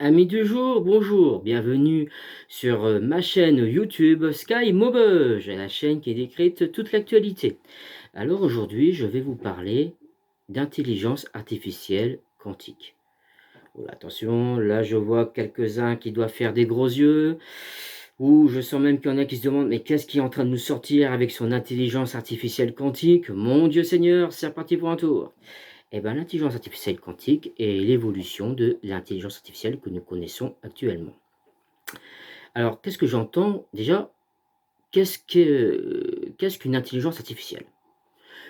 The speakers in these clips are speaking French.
Amis du jour, bonjour, bienvenue sur ma chaîne YouTube Sky Maubeuge, la chaîne qui décrypte toute l'actualité. Alors aujourd'hui, je vais vous parler d'intelligence artificielle quantique. Oh, attention, là je vois quelques-uns qui doivent faire des gros yeux, ou je sens même qu'il y en a qui se demandent mais qu'est-ce qui est en train de nous sortir avec son intelligence artificielle quantique? Mon Dieu Seigneur, c'est reparti pour un tour. Eh ben, l'intelligence artificielle quantique est l'évolution de l'intelligence artificielle que nous connaissons actuellement. Alors, qu'est-ce que j'entends? Déjà, qu'est-ce qu'une intelligence artificielle?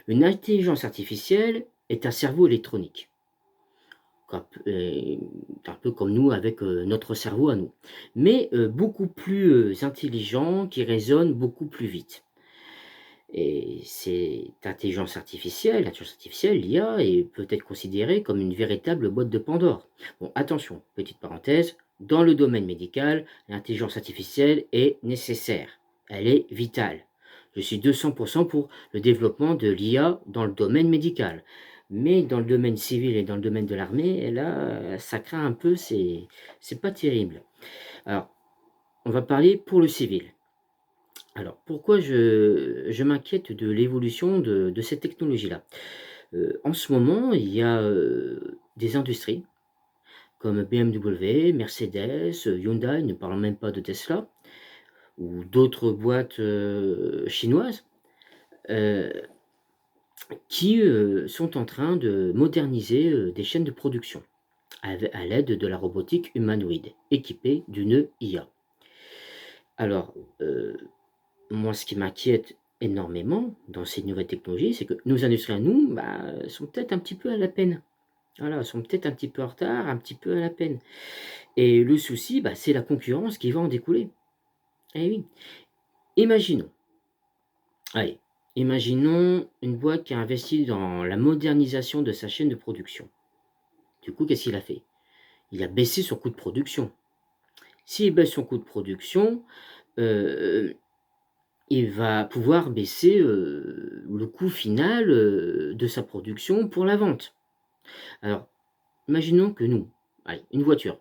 Une intelligence artificielle est un cerveau électronique, un peu comme nous avec notre cerveau à nous, mais beaucoup plus intelligent, qui raisonne beaucoup plus vite. Et cette l'intelligence artificielle, l'IA, est peut-être considérée comme une véritable boîte de Pandore. Bon, attention, petite parenthèse, dans le domaine médical, l'intelligence artificielle est nécessaire, elle est vitale. Je suis 200% pour le développement de l'IA dans le domaine médical. Mais dans le domaine civil et dans le domaine de l'armée, là, ça craint un peu, c'est pas terrible. Alors, on va parler pour le civil. Alors, pourquoi je m'inquiète de l'évolution de cette technologie-là? En ce moment, il y a, des industries comme BMW, Mercedes, Hyundai, ne parlons même pas de Tesla ou d'autres boîtes, chinoises, heu, qui, sont en train de moderniser, des chaînes de production à l'aide de la robotique humanoïde équipée d'une IA. Alors, moi, ce qui m'inquiète énormément dans ces nouvelles technologies, c'est que nos industries à nous, bah, sont peut-être un petit peu à la peine. Voilà, sont peut-être un petit peu en retard, un petit peu à la peine. Et le souci, bah, c'est la concurrence qui va en découler. Eh oui. Imaginons, allez, imaginons une boîte qui a investi dans la modernisation de sa chaîne de production. Du coup, qu'est-ce qu'il a fait? Il a baissé son coût de production. S'il baisse son coût de production, heu il va pouvoir baisser, le coût final, de sa production pour la vente. Alors, imaginons que nous, allez, une voiture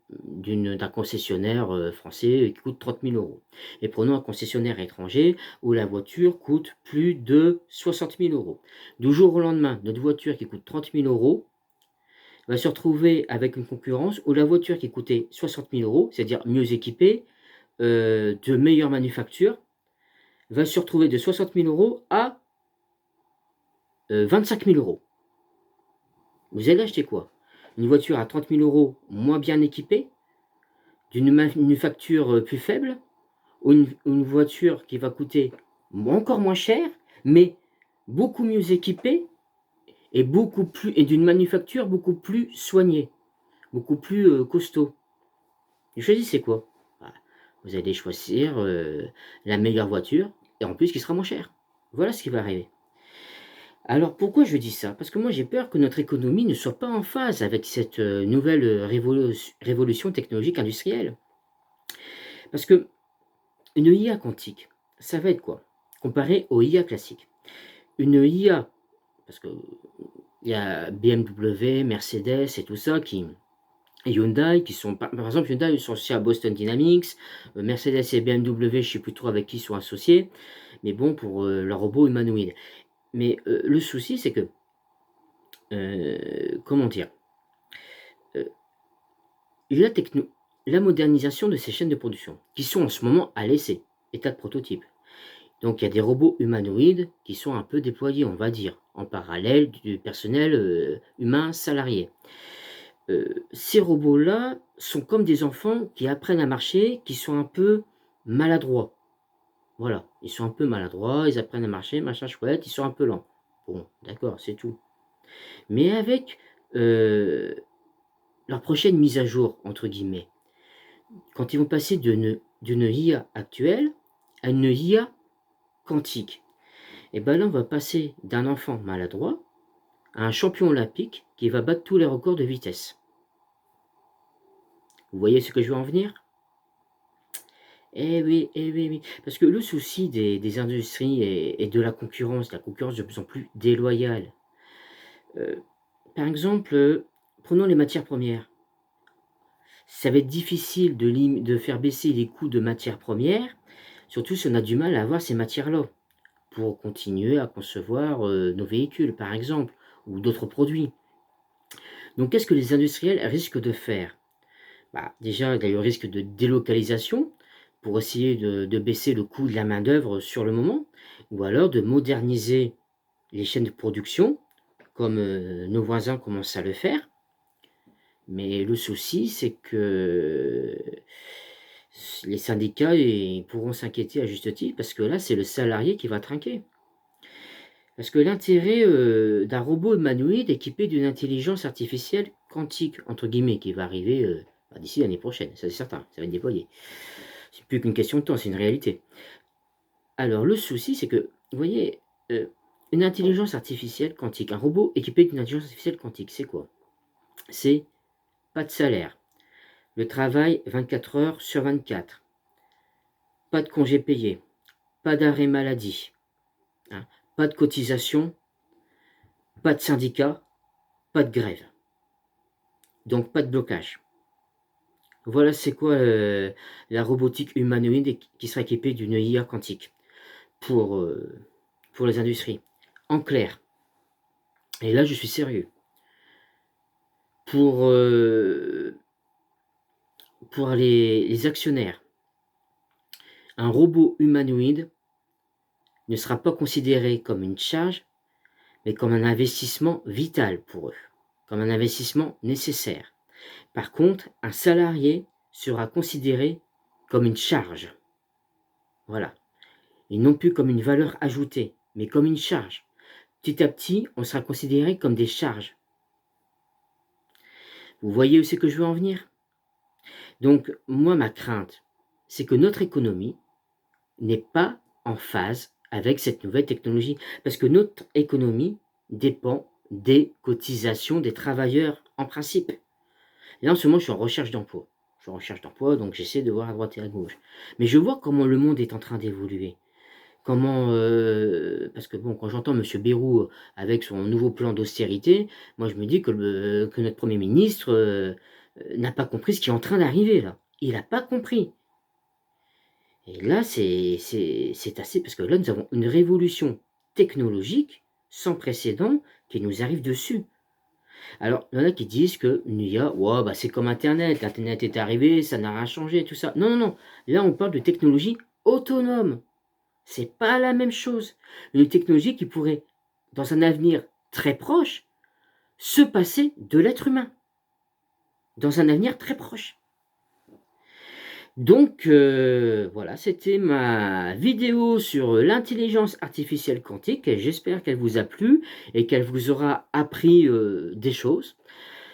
d'un concessionnaire, français qui coûte 30 000 € et prenons un concessionnaire étranger où la voiture coûte plus de 60 000 €. Du jour au lendemain, notre voiture qui coûte 30 000 € va se retrouver avec une concurrence où la voiture qui coûtait 60 000 €, c'est-à-dire mieux équipée, de meilleure manufacture, va se retrouver de 60 000 € à 25 000 €. Vous allez acheter quoi? Une voiture à 30 000 € moins bien équipée, d'une manufacture, plus faible, ou une voiture qui va coûter encore moins cher, mais beaucoup mieux équipée et d'une manufacture beaucoup plus soignée, beaucoup plus, costaud. Vous choisissez quoi? Bah, vous allez choisir, la meilleure voiture et en plus qui sera moins chère. Voilà ce qui va arriver. Alors pourquoi je dis ça? Parce que moi j'ai peur que notre économie ne soit pas en phase avec cette, nouvelle, révolution technologique industrielle. Parce qu'une IA quantique, ça va être quoi? Comparé aux IA classiques. Une IA, parce qu'il y a BMW, Mercedes et tout ça et Hyundai qui sont par exemple Hyundai ils sont associés à Boston Dynamics, Mercedes et BMW je ne sais plus trop avec qui ils sont associés, mais bon pour, leurs robots humanoïdes. Mais, le souci c'est que, comment dire? Heu, la techno la modernisation de ces chaînes de production, qui sont en ce moment à l'essai, état de prototype. Donc il y a des robots humanoïdes qui sont un peu déployés, on va dire, en parallèle du personnel, humain salarié. Ces robots-là sont comme des enfants qui apprennent à marcher, qui sont un peu maladroits. Voilà, ils sont un peu maladroits, ils apprennent à marcher, machin chouette, ils sont un peu lents. Bon, d'accord, c'est tout. Mais avec, heu, leur prochaine «mise à jour» entre guillemets, quand ils vont passer d'une IA actuelle à une IA quantique, et ben là, on va passer d'un enfant maladroit à un champion olympique qui va battre tous les records de vitesse. Vous voyez ce que je veux en venir? Eh oui, oui, parce que le souci des industries et de la concurrence de plus en plus déloyale. Heu, Par exemple, prenons les matières premières. Ça va être difficile de faire baisser les coûts de matières premières, surtout si on a du mal à avoir ces matières-là, pour continuer à concevoir, nos véhicules, par exemple, ou d'autres produits. Donc qu'est-ce que les industriels risquent de faire? Bah, déjà, il y a le risque de délocalisation pour essayer de baisser le coût de la main-d'œuvre sur le moment, ou alors de moderniser les chaînes de production, comme nos voisins commencent à le faire. Mais le souci, c'est que les syndicats pourront s'inquiéter à juste titre, parce que là, c'est le salarié qui va trinquer. Parce que l'intérêt d'un robot humanoïde équipé d'une intelligence artificielle quantique, entre guillemets, qui va arriver d'ici l'année prochaine, ça c'est certain, ça va être déployé. C'est plus qu'une question de temps, c'est une réalité. Alors le souci, c'est que, vous voyez, une intelligence artificielle quantique, un robot équipé d'une intelligence artificielle quantique, c'est quoi? C'est pas de salaire, le travail 24 heures sur 24, pas de congés payés, pas d'arrêt maladie, hein, pas de cotisation, pas de syndicat, pas de grève, donc pas de blocage. Voilà c'est quoi la robotique humanoïde qui sera équipée d'une IA quantique pour, pour les industries. En clair, et là je suis sérieux, pour, pour les actionnaires, un robot humanoïde ne sera pas considéré comme une charge, mais comme un investissement vital pour eux, comme un investissement nécessaire. Par contre, un salarié sera considéré comme une charge. Voilà. Et non plus comme une valeur ajoutée, mais comme une charge. Petit à petit, on sera considéré comme des charges. Vous voyez où c'est que je veux en venir? Donc, moi, ma crainte, c'est que notre économie n'est pas en phase avec cette nouvelle technologie. Parce que notre économie dépend des cotisations des travailleurs en principe. Et là, en ce moment, je suis en recherche d'emploi. Je suis en recherche d'emploi, donc j'essaie de voir à droite et à gauche. Mais je vois comment le monde est en train d'évoluer. Comment, parce que bon, quand j'entends monsieur Bayrou avec son nouveau plan d'austérité, moi je me dis que notre premier ministre, n'a pas compris ce qui est en train d'arriver là. Il n'a pas compris. Et là, c'est assez parce que là, nous avons une révolution technologique sans précédent qui nous arrive dessus. Alors, il y en a qui disent qu'une IA, ouais, bah, c'est comme internet, l'internet est arrivé, ça n'a rien changé, tout ça. Non, non, non. Là, on parle de technologie autonome. C'est pas la même chose. Une technologie qui pourrait, dans un avenir très proche, se passer de l'être humain. Dans un avenir très proche. Donc, voilà, c'était ma vidéo sur l'intelligence artificielle quantique. J'espère qu'elle vous a plu et qu'elle vous aura appris des choses.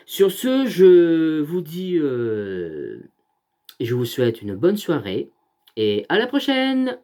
Sur ce, je vous dis, je vous souhaite une bonne soirée et à la prochaine!